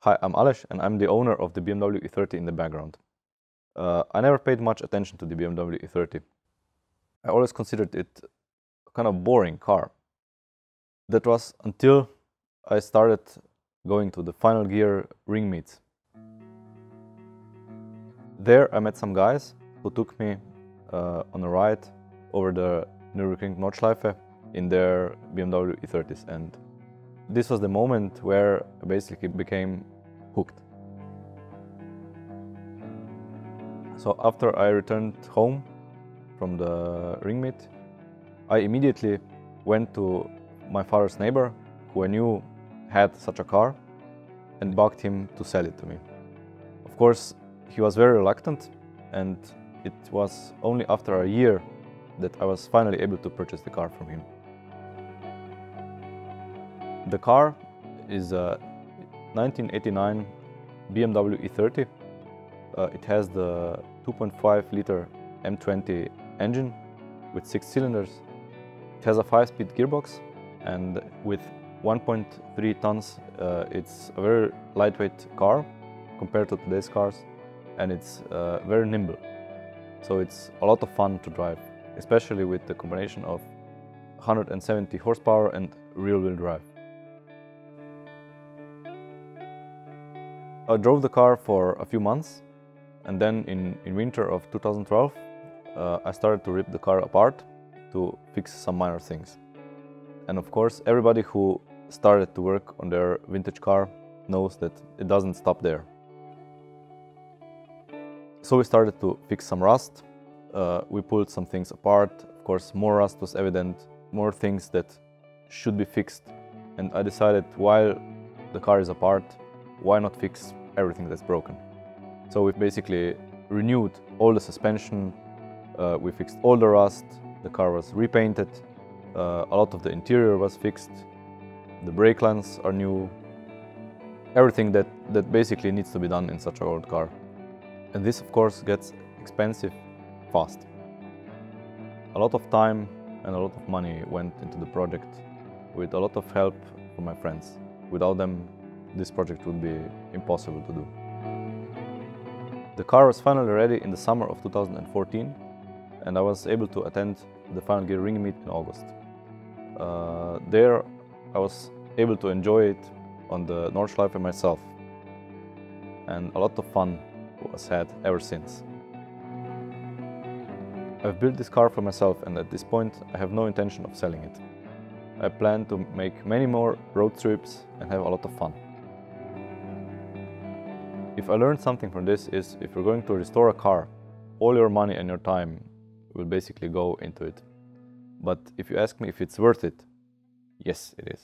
Hi, I'm Aleš and I'm the owner of the BMW E30 in the background. I never paid much attention to the BMW E30. I always considered it a kind of boring car. That was until I started going to the final gear ring meets. There I met some guys who took me on a ride over the Nürburgring Nordschleife in their BMW E30s, and this was the moment where I basically became hooked. So after I returned home from the ring meet, I immediately went to my father's neighbor, who I knew had such a car, and begged him to sell it to me. Of course, he was very reluctant, and it was only after a year that I was finally able to purchase the car from him. The car is a 1989 BMW E30. It has the 2.5-liter M20 engine with 6 cylinders. It has a 5-speed gearbox, and with 1.3 tons, it's a very lightweight car compared to today's cars, and it's very nimble. So it's a lot of fun to drive, especially with the combination of 170 horsepower and rear-wheel drive. I drove the car for a few months, and then in winter of 2012 I started to rip the car apart to fix some minor things. And of course, everybody who started to work on their vintage car knows that it doesn't stop there. So we started to fix some rust, we pulled some things apart. Of course, more rust was evident, more things that should be fixed, and I decided, while the car is apart, why not fix everything that's broken? So we basically renewed all the suspension, we fixed all the rust, the car was repainted, a lot of the interior was fixed, the brake lines are new, everything that basically needs to be done in such an old car. And this, of course, gets expensive fast. A lot of time and a lot of money went into the project, with a lot of help from my friends. Without them, this project would be impossible to do. The car was finally ready in the summer of 2014, and I was able to attend the final gear ring meet in August. There I was able to enjoy it on the Nordschleife myself, and a lot of fun was had ever since. I've built this car for myself, and at this point I have no intention of selling it. I plan to make many more road trips and have a lot of fun. If I learned something from this is, if you're going to restore a car, all your money and your time will basically go into it. But if you ask me if it's worth it, yes, it is.